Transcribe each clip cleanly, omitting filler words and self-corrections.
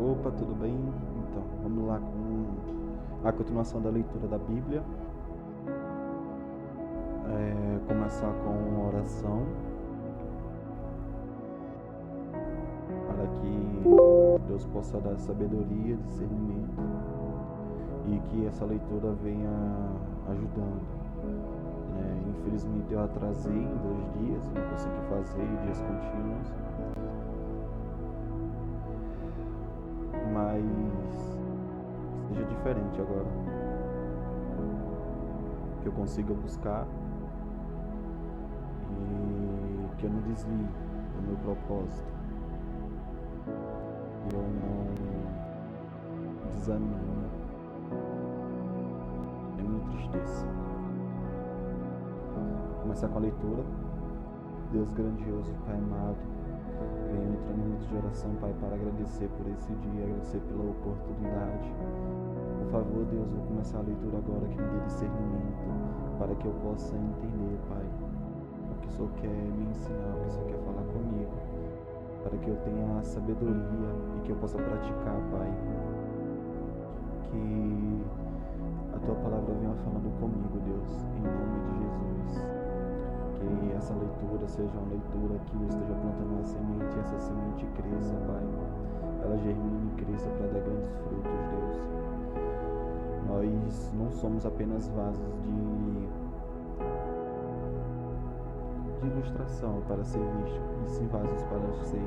Opa, tudo bem? Então, vamos lá com a continuação da leitura da Bíblia. Começar com uma oração para que Deus possa dar sabedoria, discernimento e que essa leitura venha ajudando. Infelizmente eu atrasei 2 dias, não consegui fazer dias contínuos, mas seja diferente agora, que eu consiga buscar e que eu não desvie do meu propósito, que eu não desanime, nem me entristeça. Começar com a leitura. Deus grandioso, Pai amado, venho entrar em minutos de oração, Pai, para agradecer por esse dia, agradecer pela oportunidade. Por favor, Deus, vou começar a leitura agora, que me dê discernimento, para que eu possa entender, Pai, o que o Senhor quer me ensinar, o que o Senhor quer falar comigo, para que eu tenha sabedoria e que eu possa praticar, Pai, que a Tua palavra venha falando comigo, Deus, em nome de Jesus. Que essa leitura seja uma leitura que eu esteja plantando uma semente e essa semente cresça, Pai. Ela germine e cresça para dar grandes frutos, Deus. Nós não somos apenas vasos de ilustração para ser visto, e sim vasos para ser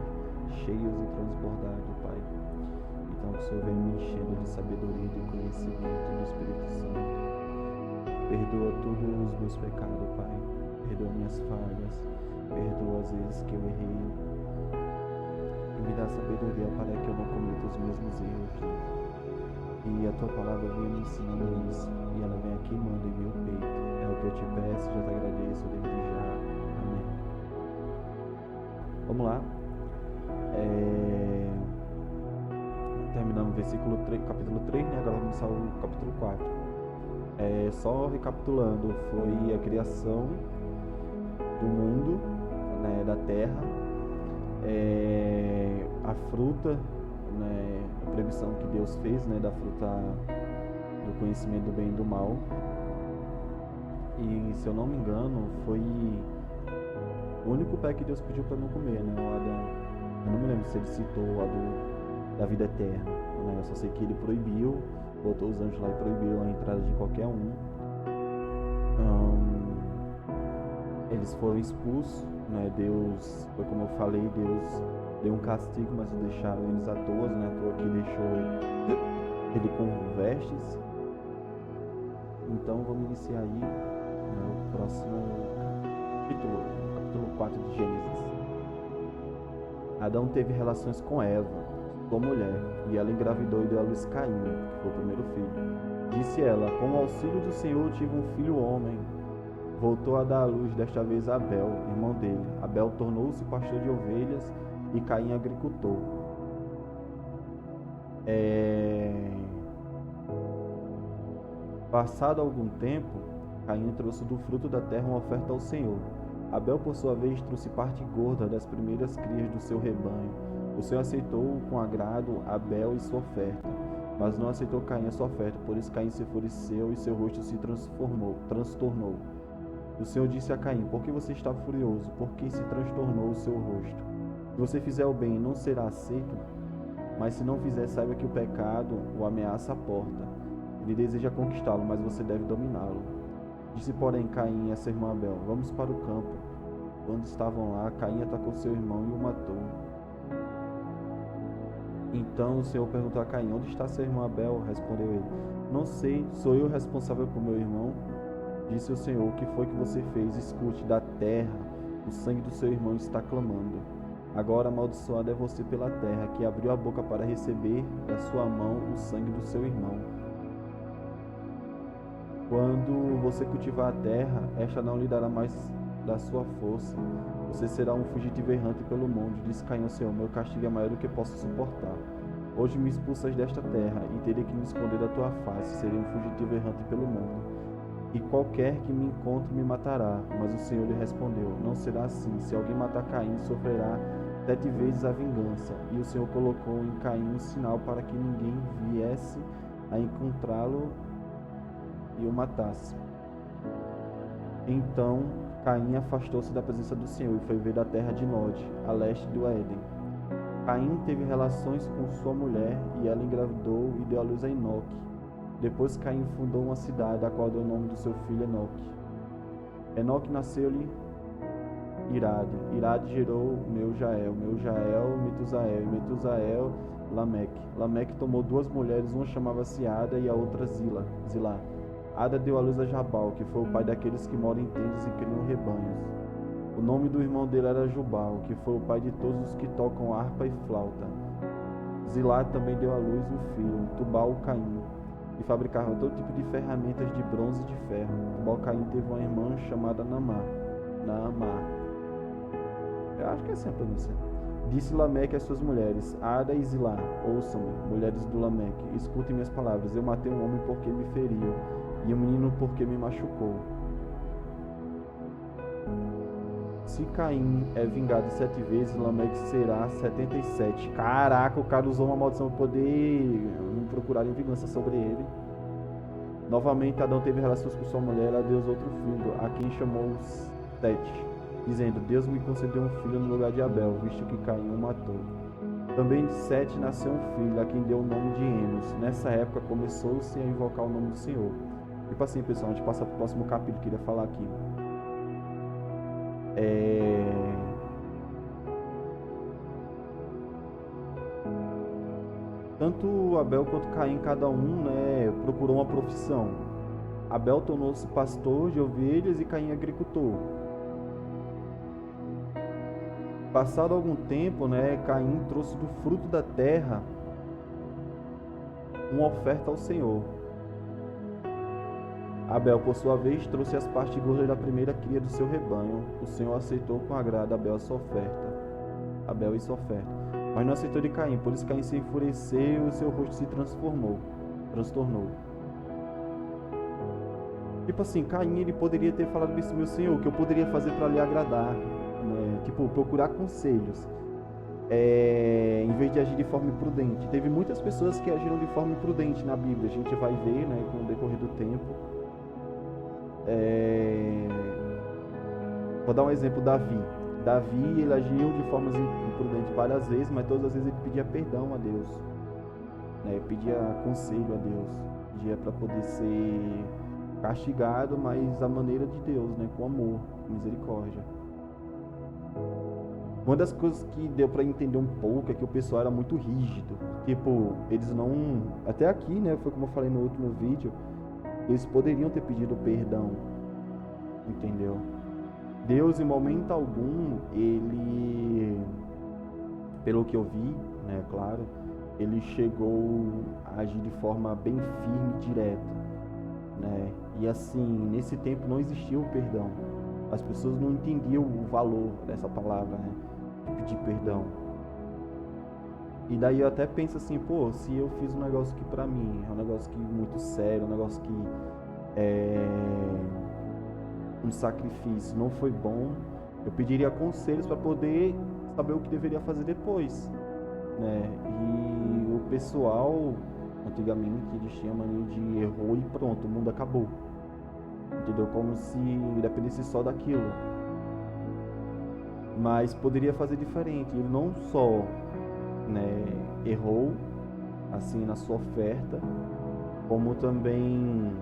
cheios e transbordados, Pai. Então que o Senhor venha me enchendo de sabedoria, de conhecimento do Espírito Santo. Perdoa todos os meus pecados, Pai. Perdoa minhas falhas, perdoa as vezes que eu errei e me dá sabedoria para que eu não cometa os mesmos erros, Deus. E a Tua palavra vem me ensinando isso e ela vem queimando em meu peito. É o que eu te peço, já te agradeço desde já. Amém. Vamos lá. Terminamos o versículo 3, capítulo 3, né? Agora vamos começar o capítulo 4. Só recapitulando, foi a criação do mundo, né, da terra, a fruta, né, a proibição que Deus fez, né, da fruta do conhecimento do bem e do mal. E se eu não me engano, foi o único pé que Deus pediu para não comer, né, o Adão. Eu não me lembro se ele citou a da vida eterna, né? Eu só sei que ele proibiu, botou os anjos lá e proibiu a entrada de qualquer um. Eles foram expulsos, né? Deus, foi como eu falei, Deus deu um castigo, mas não deixaram eles à toa, né? À toa que deixou ele com vestes. Então vamos iniciar aí, né, o próximo capítulo 4 de Gênesis. Adão teve relações com Eva, sua mulher, e ela engravidou e deu à luz Caim, que foi o primeiro filho. Disse ela: com o auxílio do Senhor tive um filho homem. Voltou a dar à luz desta vez a Abel, irmão dele. Abel tornou-se pastor de ovelhas e Caim agricultor. Passado algum tempo, Caim trouxe do fruto da terra uma oferta ao Senhor. Abel, por sua vez, trouxe parte gorda das primeiras crias do seu rebanho. O Senhor aceitou com agrado Abel e sua oferta, mas não aceitou Caim a sua oferta. Por isso Caim se enfureceu e seu rosto se transtornou. O Senhor disse a Caim: por que você está furioso? Por que se transtornou o seu rosto? Se você fizer o bem, não será aceito? Mas se não fizer, saiba que o pecado o ameaça à porta. Ele deseja conquistá-lo, mas você deve dominá-lo. Disse, porém, Caim a seu irmão Abel: vamos para o campo. Quando estavam lá, Caim atacou seu irmão e o matou. Então o Senhor perguntou a Caim: onde está seu irmão Abel? Respondeu ele: não sei, sou eu responsável por meu irmão? Disse o Senhor: o que foi que você fez? Escute, da terra o sangue do seu irmão está clamando. Agora amaldiçoado é você pela terra, que abriu a boca para receber da sua mão o sangue do seu irmão. Quando você cultivar a terra, esta não lhe dará mais da sua força. Você será um fugitivo errante pelo mundo. Disse Caim ao Senhor: meu castigo é maior do que posso suportar. Hoje me expulsas desta terra, e terei que me esconder da tua face. Serei um fugitivo errante pelo mundo. E qualquer que me encontre me matará. Mas o Senhor lhe respondeu: não será assim. Se alguém matar Caim, sofrerá 7 vezes a vingança, e o Senhor colocou em Caim um sinal para que ninguém viesse a encontrá-lo e o matasse. Então Caim afastou-se da presença do Senhor e foi ver da terra de Nod, a leste do Éden. Caim teve relações com sua mulher e ela engravidou e deu à luz a Enoque. Depois Caim fundou uma cidade, a qual deu o nome do seu filho Enoque. Enoque nasceu-lhe Irade. Irade gerou Meujael, Metusael, e Metusael Lameque. Lameque tomou 2 mulheres, uma chamava-se Ada e a outra Zilá. Ada deu à luz a Jabal, que foi o pai daqueles que moram em tendas e criam rebanhos. O nome do irmão dele era Jubal, que foi o pai de todos os que tocam harpa e flauta. Zilá também deu à luz um filho, Tubal-Caim, e fabricava todo tipo de ferramentas de bronze e de ferro. Tubal-Caim teve uma irmã chamada Naamá. Eu acho que é assim a pronúncia. Disse Lameque às suas mulheres: Ada e Zilá, ouçam-me, mulheres do Lameque, escutem minhas palavras. Eu matei um homem porque me feriu, e um menino porque me machucou. Se Caim é vingado 7 vezes, Lameque será 77. Caraca, o cara usou uma maldição para poder não procurarem vingança sobre ele. Novamente, Adão teve relações com sua mulher, ela deu outro filho, a quem chamou Sete, dizendo: Deus me concedeu um filho no lugar de Abel, visto que Caim o matou. Também de Sete nasceu um filho, a quem deu o nome de Enos. Nessa época começou-se a invocar o nome do Senhor. Tipo assim, pessoal, a gente passa para o próximo capítulo que eu queria falar aqui. Tanto Abel quanto Caim, cada um, procurou uma profissão. Abel tornou-se pastor de ovelhas e Caim agricultor. Passado algum tempo, Caim trouxe do fruto da terra uma oferta ao Senhor. Abel, por sua vez, trouxe as partes gordas da primeira cria do seu rebanho. O Senhor aceitou com agrado Abel e sua oferta. Mas não aceitou de Caim, por isso Caim se enfureceu e seu rosto se transtornou. Tipo assim, Caim, ele poderia ter falado isso, meu Senhor, o que eu poderia fazer para lhe agradar, Tipo, procurar conselhos, em vez de agir de forma imprudente. Teve muitas pessoas que agiram de forma imprudente na Bíblia, a gente vai ver, com o decorrer do tempo. Vou dar um exemplo: Davi, ele agiu de formas imprudentes várias vezes, mas todas as vezes ele pedia perdão a Deus, pedia conselho a Deus, pedia para poder ser castigado, mas à maneira de Deus, com amor, misericórdia. Uma das coisas que deu para entender um pouco é que o pessoal era muito rígido, tipo, eles não, até aqui, foi como eu falei no último vídeo, eles poderiam ter pedido perdão, entendeu? Deus, em momento algum, ele, pelo que eu vi, claro, ele chegou a agir de forma bem firme e direta, E assim, nesse tempo não existia o perdão. As pessoas não entendiam o valor dessa palavra, de pedir perdão. E daí eu até penso assim, pô, se eu fiz um negócio que pra mim é um negócio que muito sério, um negócio que é um sacrifício, não foi bom, eu pediria conselhos para poder saber o que deveria fazer depois, E o pessoal, antigamente, eles tinham a mania de errou e pronto, o mundo acabou, entendeu? Como se dependesse só daquilo. Mas poderia fazer diferente. Ele não só, errou assim na sua oferta, como também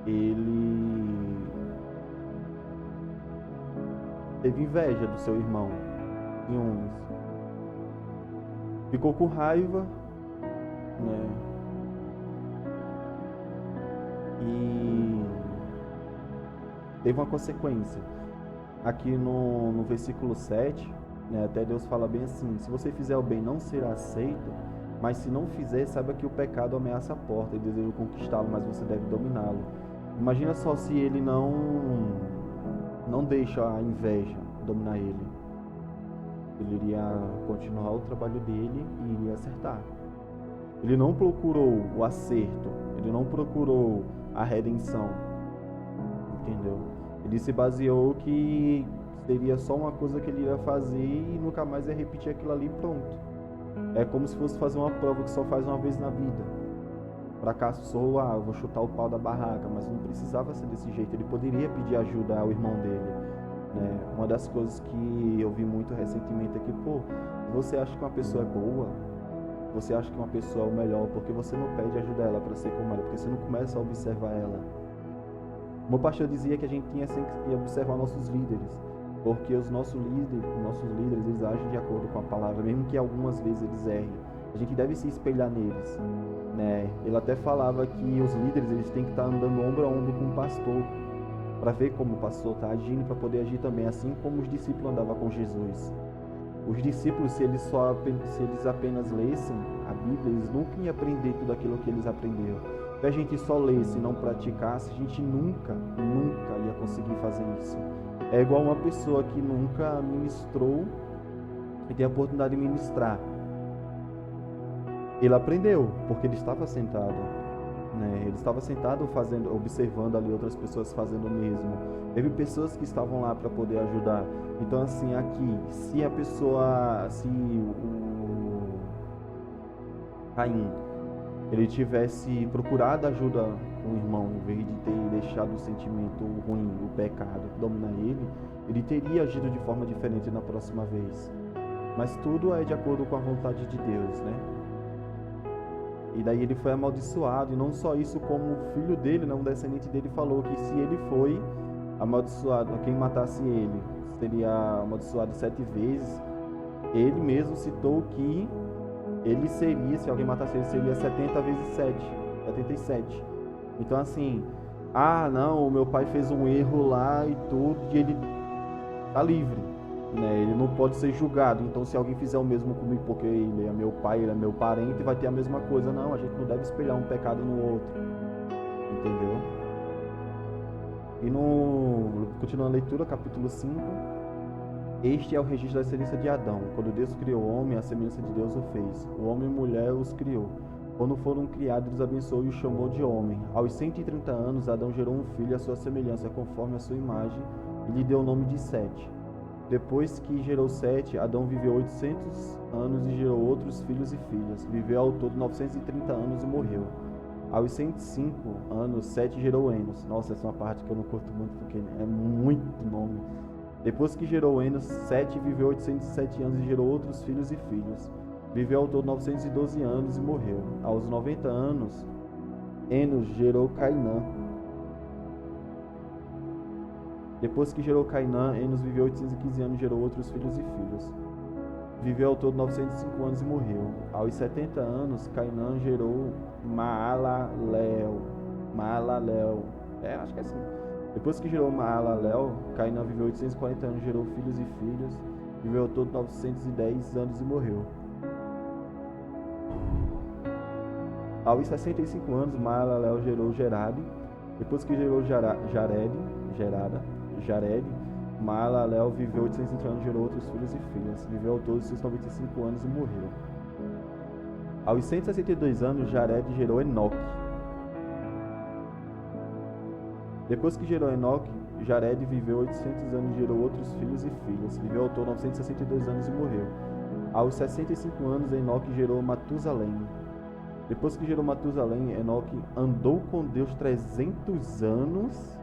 ele teve inveja do seu irmão, ciúmes. Ficou com raiva, e teve uma consequência. Aqui no versículo 7, até Deus fala bem assim: se você fizer o bem não será aceito, mas se não fizer, saiba que o pecado ameaça a porta e deseja conquistá-lo, mas você deve dominá-lo. Imagina só se ele não deixa a inveja dominar ele. Ele iria continuar o trabalho dele e iria acertar. Ele não procurou o acerto, ele não procurou a redenção, entendeu? Ele se baseou que seria só uma coisa que ele ia fazer e nunca mais ia repetir aquilo ali e pronto. É como se fosse fazer uma prova que só faz uma vez na vida. Fracassou, eu vou chutar o pau da barraca, mas não precisava ser desse jeito. Ele poderia pedir ajuda ao irmão dele, né? Uma das coisas que eu vi muito recentemente é que, você acha que uma pessoa é boa, você acha que uma pessoa é o melhor, porque você não pede ajuda a ela para ser como ela, porque você não começa a observar ela. O meu pastor dizia que a gente tinha sempre que observar nossos líderes, porque os nossos líderes, eles agem de acordo com a palavra, mesmo que algumas vezes eles errem. A gente deve se espelhar neles, né? Ele até falava que os líderes, eles têm que estar andando ombro a ombro com o pastor, para ver como o pastor está agindo, para poder agir também, assim como os discípulos andavam com Jesus. Os discípulos, se eles apenas lessem a Bíblia, eles nunca iam aprender tudo aquilo que eles aprenderam. Se a gente só lesse e não praticasse, a gente nunca ia conseguir fazer isso. É igual uma pessoa que nunca ministrou e tem a oportunidade de ministrar. Ele aprendeu, porque ele estava sentado, né? Ele estava sentado observando ali outras pessoas fazendo o mesmo. Teve pessoas que estavam lá para poder ajudar. Então, assim, aqui, se o Caim, ele tivesse procurado ajuda com o irmão, em vez de ter deixado o sentimento ruim, o pecado dominar ele teria agido de forma diferente na próxima vez. Mas tudo é de acordo com a vontade de Deus, né? E daí ele foi amaldiçoado, e não só isso, como o filho dele, um descendente dele, falou que se ele foi amaldiçoado, quem matasse ele seria amaldiçoado 7 vezes. Ele mesmo citou que ele seria, se alguém matasse ele, seria 70 vezes 7, 77. Então assim, não, o meu pai fez um erro lá e tudo, e ele tá livre, né? Ele não pode ser julgado. Então se alguém fizer o mesmo comigo, porque ele é meu pai, ele é meu parente, vai ter a mesma coisa. Não, a gente não deve espelhar um pecado no outro, entendeu? E continuando a leitura, capítulo 5. Este é o registro da descendência de Adão. Quando Deus criou o homem, a semelhança de Deus o fez. O homem e a mulher os criou. Quando foram criados, Deus abençoou e o chamou de homem. Aos 130 anos, Adão gerou um filho à sua semelhança, conforme a sua imagem, e lhe deu o nome de Sete. Depois que gerou Sete, Adão viveu 800 anos e gerou outros filhos e filhas. Viveu ao todo 930 anos e morreu. Aos 105 anos, Sete gerou Enos. Nossa, essa é uma parte que eu não curto muito, porque é muito nome. Depois que gerou Enos, Sete viveu 807 anos e gerou outros filhos e filhas. Viveu ao todo 912 anos e morreu. Aos 90 anos, Enos gerou Cainã. Depois que gerou Cainã, Enos viveu 815 anos e gerou outros filhos e filhas. Viveu ao todo 905 anos e morreu. Aos 70 anos, Cainã gerou Maalalel. Acho que é assim. Depois que gerou Maalalel, Cainã viveu 840 anos, gerou filhos e filhas, viveu ao todo 910 anos e morreu. Aos 65 anos, Maalalel gerou Gerade. Depois que gerou Jared, Maalalel viveu 830 anos, gerou outros filhos e filhas, viveu ao todo 695 anos e morreu. Aos 162 anos, Jared gerou Enoque. Depois que gerou Enoque, Jared viveu 800 anos e gerou outros filhos e filhas. Viveu ao todo 962 anos e morreu. Aos 65 anos, Enoque gerou Matusalém. Depois que gerou Matusalém, Enoque andou com Deus 300 anos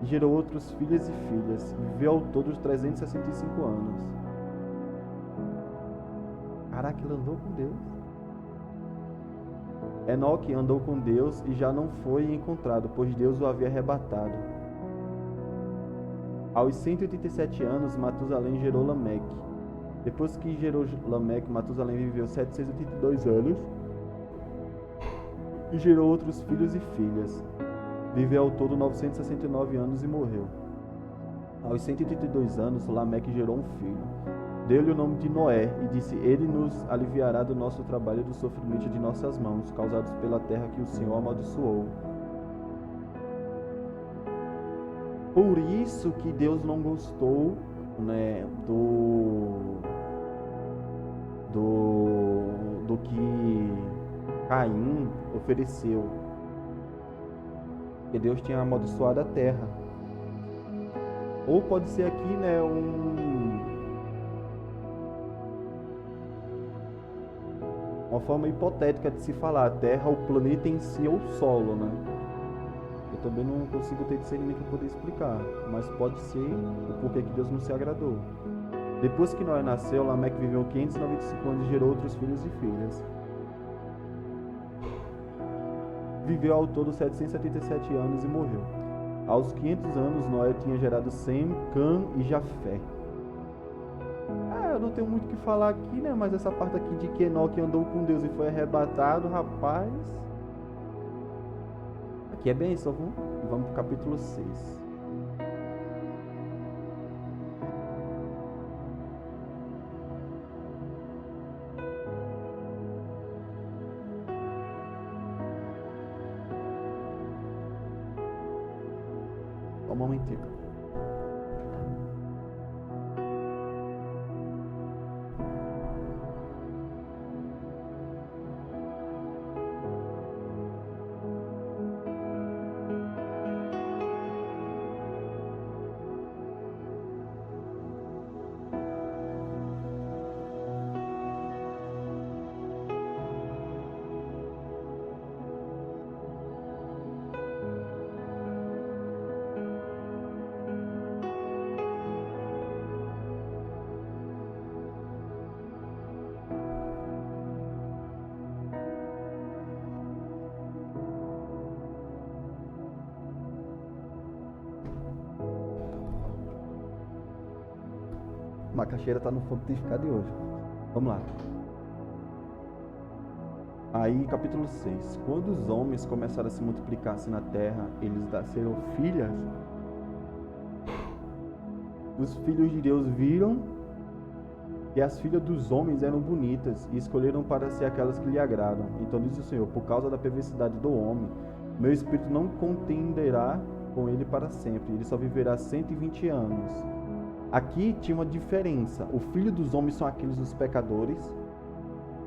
e gerou outros filhos e filhas. Viveu ao todo 365 anos. Caraca, ele andou com Deus. Enoque andou com Deus e já não foi encontrado, pois Deus o havia arrebatado. Aos 187 anos, Matusalém gerou Lameque. Depois que gerou Lameque, Matusalém viveu 782 anos e gerou outros filhos e filhas. Viveu ao todo 969 anos e morreu. Aos 182 anos, Lameque gerou um filho. Deu-lhe o nome de Noé e disse: Ele nos aliviará do nosso trabalho e do sofrimento de nossas mãos, causados pela terra que o Senhor amaldiçoou. Por isso que Deus não gostou, né, do que Caim ofereceu. que Deus tinha amaldiçoado a terra. Ou pode ser aqui, né, uma forma hipotética de se falar a terra, o planeta em si ou o solo, né? Eu também não consigo ter discernimento para poder explicar, mas pode ser o porquê que Deus não se agradou. Depois que Noé nasceu, Lameque viveu 595 anos e gerou outros filhos e filhas. Viveu ao todo 777 anos e morreu. Aos 500 anos, Noé tinha gerado Sem, Cã e Jafé. Eu não tenho muito o que falar aqui, né? Mas essa parte aqui de que Enoque andou com Deus e foi arrebatado, rapaz. Aqui é bênção, viu? Vamos pro capítulo 6. Só um momentinho. Macaxeira tá no frutificado de hoje. Vamos lá. Aí, capítulo 6. Quando os homens começaram a se multiplicar-se na terra, eles nasceram filhas. Os filhos de Deus viram que as filhas dos homens eram bonitas e escolheram para si aquelas que lhe agradam. Então diz o Senhor: por causa da perversidade do homem, meu espírito não contenderá com ele para sempre. Ele só viverá 120 anos. Aqui tinha uma diferença. O filho dos homens são aqueles dos pecadores,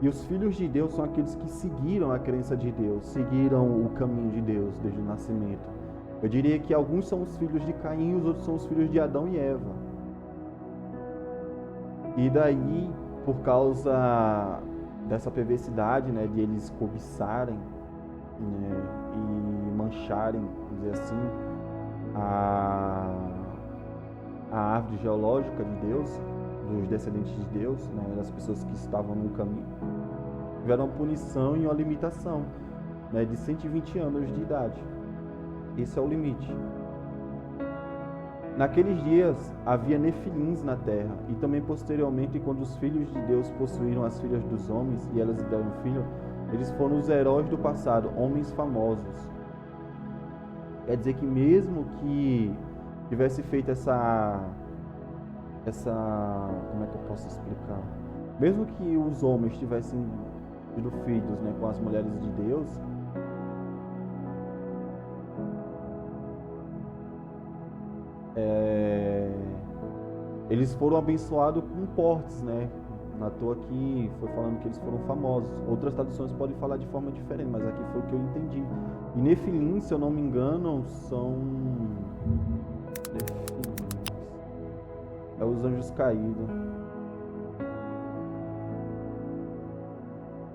e os filhos de Deus são aqueles que seguiram a crença de Deus, seguiram o caminho de Deus desde o nascimento. Eu diria que alguns são os filhos de Caim, os outros são os filhos de Adão e Eva. E daí, por causa dessa perversidade, né, de eles cobiçarem, né, e mancharem, vamos dizer assim, a árvore geológica de Deus, dos descendentes de Deus, né, das pessoas que estavam no caminho, tiveram uma punição e uma limitação, né, de 120 anos de idade. Esse é o limite. Naqueles dias havia nefilins na terra, e também posteriormente, quando os filhos de Deus possuíram as filhas dos homens e elas lhe deram filho, eles foram os heróis do passado, homens famosos. Quer dizer que mesmo que tivesse feito essa como é que eu posso explicar? Mesmo que os homens tivessem tido filhos, né, com as mulheres de Deus, eles foram abençoados com portes, né? Na toa que foi falando que eles foram famosos. Outras traduções podem falar de forma diferente, mas aqui foi o que eu entendi. E Nefilim, se eu não me engano, são os anjos caídos.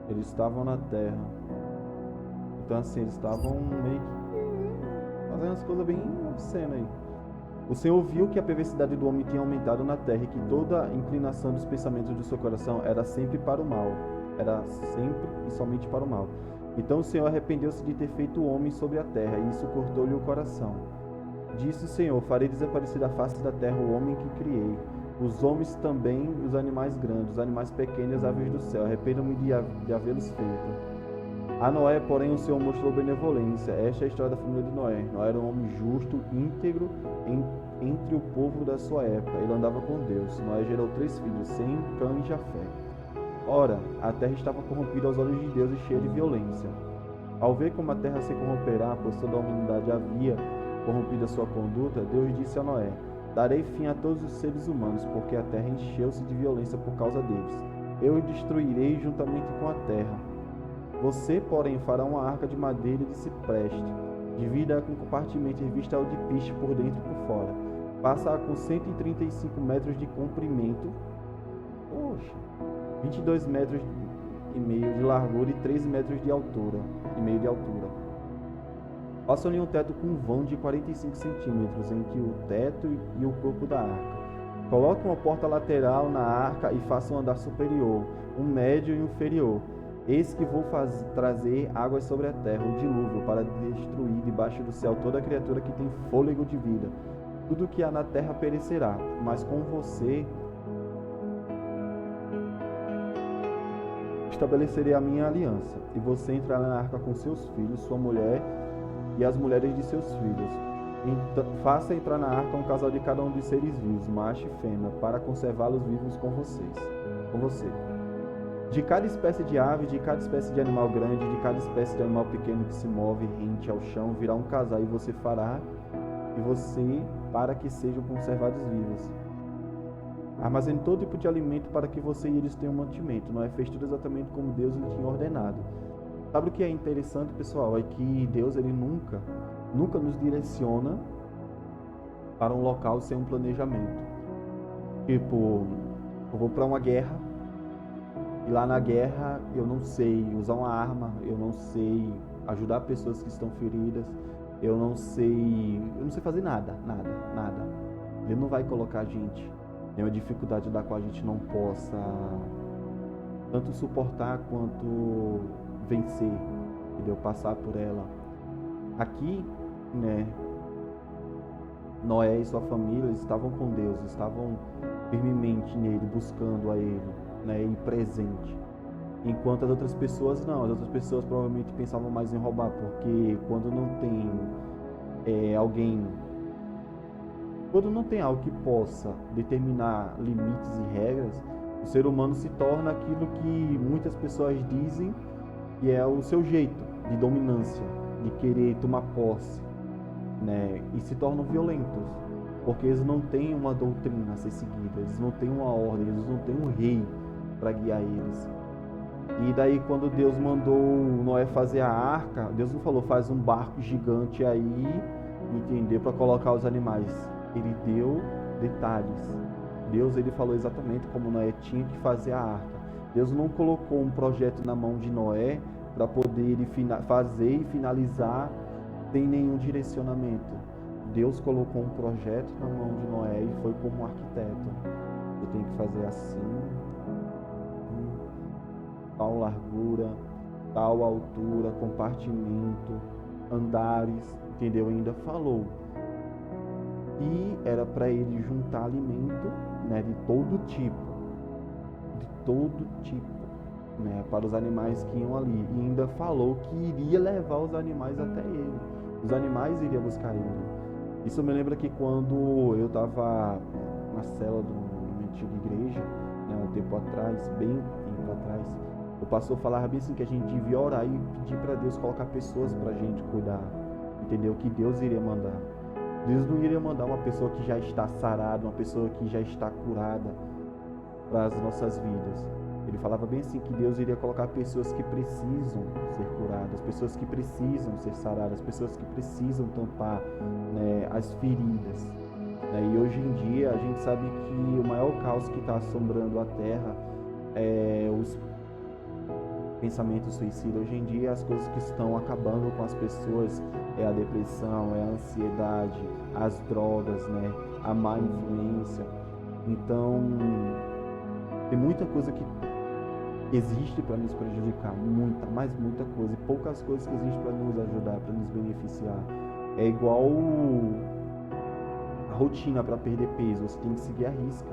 Eles estavam na terra. Então assim, eles estavam meio que fazendo as coisas bem obscenas aí. O Senhor viu que a perversidade do homem tinha aumentado na terra e que toda a inclinação dos pensamentos do seu coração era sempre para o mal. Era sempre e somente para o mal. Então o Senhor arrependeu-se de ter feito o homem sobre a terra, e isso cortou-lhe o coração. Disse o Senhor: farei desaparecer da face da terra o homem que criei, os homens também, os animais grandes, os animais pequenos, as aves do céu. Arrependo-me de havê-los feito. A Noé, porém, o Senhor mostrou benevolência. Esta é a história da família de Noé. Noé era um homem justo, íntegro, entre o povo da sua época. Ele andava com Deus. Noé gerou 3 filhos, Sem, Cã e Jafé. Ora, a terra estava corrompida aos olhos de Deus e cheia de violência. Ao ver como a terra se corromperá, pois toda a humanidade havia corrompido a sua conduta, Deus disse a Noé: darei fim a todos os seres humanos, porque a terra encheu-se de violência por causa deles. Eu o destruirei juntamente com a terra. Você, porém, fará uma arca de madeira de cipreste. Divida com compartimento e revista o de piche por dentro e por fora. Faça com 135 metros de comprimento, 22 metros e meio de largura e 13 metros de altura, Faça-lhe um teto com um vão de 45 centímetros entre o teto e o corpo da arca. Coloque uma porta lateral na arca e faça um andar superior, um médio e um inferior. Eis que vou trazer águas sobre a terra, um dilúvio, para destruir debaixo do céu toda criatura que tem fôlego de vida. Tudo que há na terra perecerá, mas com você estabelecerei a minha aliança, e você entrará na arca com seus filhos, sua mulher e as mulheres de seus filhos. Então, faça entrar na arca um casal de cada um dos seres vivos, macho e fêmea, para conservá-los vivos com você. De cada espécie de ave, de cada espécie de animal grande, de cada espécie de animal pequeno que se move rente ao chão, virá um casal e você para que sejam conservados vivos. Armazene todo tipo de alimento para que você e eles tenham mantimento. Noé fez tudo exatamente como Deus lhe tinha ordenado. Sabe o que é interessante, pessoal? É que Deus ele nunca nos direciona para um local sem um planejamento. Tipo, eu vou para uma guerra e lá na guerra eu não sei usar uma arma, eu não sei ajudar pessoas que estão feridas, eu não sei fazer nada. Ele não vai colocar a gente em uma dificuldade da qual a gente não possa tanto suportar quanto vencer, entendeu? Passar por ela. Aqui, né, Noé e sua família estavam com Deus, estavam firmemente nele, buscando a ele, né, e presente. Enquanto as outras pessoas não, as outras pessoas provavelmente pensavam mais em roubar, porque quando não tem quando não tem algo que possa determinar limites e regras, o ser humano se torna aquilo que muitas pessoas dizem que é o seu jeito de dominância, de querer tomar posse, né? E se tornam violentos, porque eles não têm uma doutrina a ser seguida, eles não têm uma ordem, eles não têm um rei para guiar eles. E daí quando Deus mandou Noé fazer a arca, Deus não falou, faz um barco gigante aí, entendeu, para colocar os animais. Ele deu detalhes. Deus ele falou exatamente como Noé tinha que fazer a arca. Deus não colocou um projeto na mão de Noé para poder ele fazer e finalizar sem nenhum direcionamento. Deus colocou um projeto na mão de Noé e foi como um arquiteto. Você tem que fazer assim, tal largura, tal altura, compartimento, andares, entendeu? Ainda falou. E era para ele juntar alimento, né, de todo tipo, né, para os animais que iam ali. E ainda falou que iria levar os animais até ele. Os animais iriam buscar ele. Isso me lembra que quando eu estava na cela de uma antiga igreja, né, um tempo atrás, o pastor falava bem assim que a gente devia orar e pedir para Deus colocar pessoas para a gente cuidar, entendeu? Que Deus iria mandar. Deus não iria mandar uma pessoa que já está sarada, uma pessoa que já está curada para as nossas vidas. Ele falava bem assim que Deus iria colocar pessoas que precisam ser curadas, pessoas que precisam ser saradas, pessoas que precisam tampar, né, as feridas. E hoje em dia a gente sabe que o maior caos que está assombrando a Terra é os pensamentos suicidas. Hoje em dia as coisas que estão acabando com as pessoas é a depressão, é a ansiedade, as drogas, né, a má influência. Então tem muita coisa que existe para nos prejudicar, muita coisa, e poucas coisas que existem para nos ajudar, para nos beneficiar. É igual a rotina para perder peso, você tem que seguir a risca,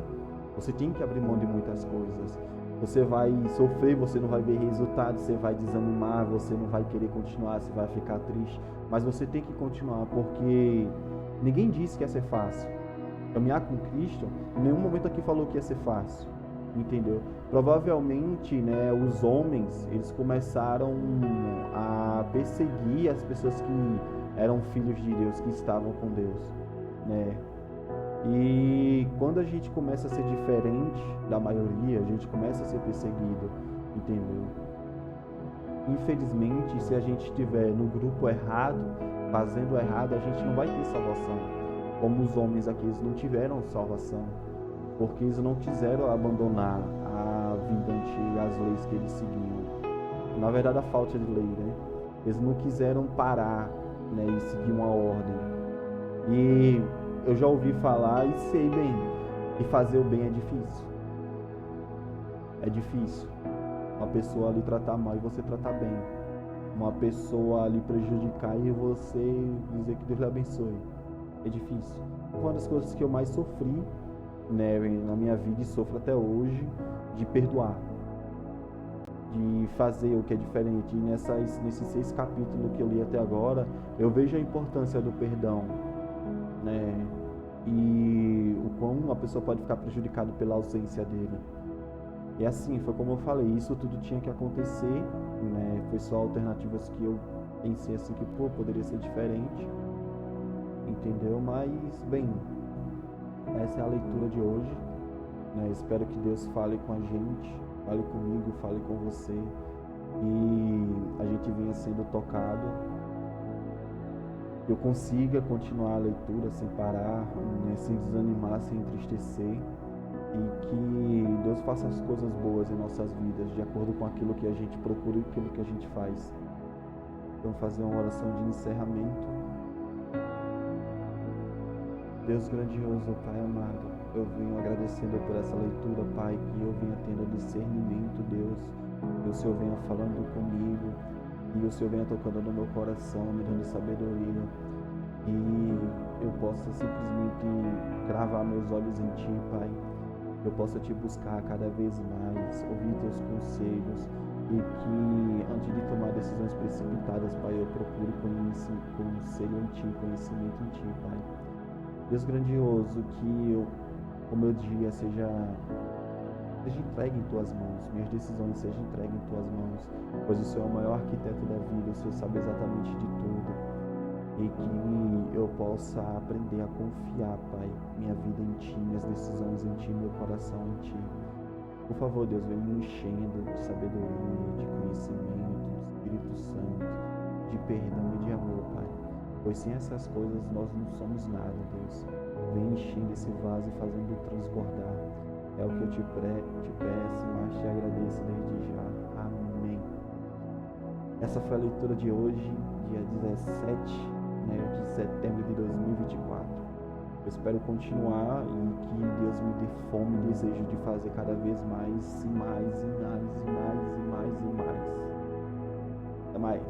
você tem que abrir mão de muitas coisas. Você vai sofrer, você não vai ver resultado, você vai desanimar, você não vai querer continuar, você vai ficar triste, mas você tem que continuar, porque ninguém disse que ia ser fácil. Caminhar com Cristo, em nenhum momento aqui falou que ia ser fácil, entendeu? Provavelmente, né, os homens, eles começaram a perseguir as pessoas que eram filhos de Deus, que estavam com Deus, né? E quando a gente começa a ser diferente da maioria, a gente começa a ser perseguido, entendeu? Infelizmente, se a gente estiver no grupo errado, fazendo errado, a gente não vai ter salvação. Como os homens aqui, eles não tiveram salvação, porque eles não quiseram abandonar a vida antiga, as leis que eles seguiam. Na verdade, a falta de lei, né? Eles não quiseram parar, né, e seguir uma ordem. E eu já ouvi falar e sei bem que fazer o bem é difícil. É difícil. Uma pessoa ali tratar mal e você tratar bem. Uma pessoa ali prejudicar e você dizer que Deus lhe abençoe. É difícil. Uma das coisas que eu mais sofri, né, na minha vida e sofro até hoje, de perdoar. De fazer o que é diferente. E nesses 6 capítulos que eu li até agora, eu vejo a importância do perdão, né? E o quão uma pessoa pode ficar prejudicada pela ausência dele. E assim, foi como eu falei, isso tudo tinha que acontecer, né? Foi só alternativas que eu pensei assim que, poderia ser diferente, entendeu? Mas, bem, essa é a leitura de hoje, né? Espero que Deus fale com a gente, fale comigo, fale com você, e a gente venha sendo tocado, que eu consiga continuar a leitura sem parar, né? Sem desanimar, sem entristecer, e que Deus faça as coisas boas em nossas vidas, de acordo com aquilo que a gente procura e aquilo que a gente faz. Então, fazer uma oração de encerramento. Deus grandioso, Pai amado, eu venho agradecendo por essa leitura, Pai, que eu venha tendo discernimento, Deus, que o Senhor venha falando comigo, e o Senhor venha tocando no meu coração, me dando sabedoria, e eu possa simplesmente cravar meus olhos em Ti, Pai. Eu possa Te buscar cada vez mais, ouvir Teus conselhos, e que antes de tomar decisões precipitadas, Pai, eu procure conselho em Ti, conhecimento em Ti, Pai. Deus grandioso, que o meu dia seja entregue em Tuas mãos, minhas decisões sejam entregues em Tuas mãos, pois o Senhor é o maior arquiteto da vida, o Senhor sabe exatamente de tudo. E que eu possa aprender a confiar, Pai, minha vida em Ti, minhas decisões em Ti, meu coração em Ti. Por favor, Deus, vem me enchendo de sabedoria, de conhecimento, do Espírito Santo, de perdão e de amor, Pai. Pois sem essas coisas nós não somos nada, Deus. Vem enchendo esse vaso e fazendo transbordar. É o que eu te peço, mas te agradeço desde já. Amém. Essa foi a leitura de hoje, dia 17, de setembro de 2024. Eu espero continuar e que Deus me dê fome e desejo de fazer cada vez mais, e mais, e mais, e mais, e mais, e mais. Até mais.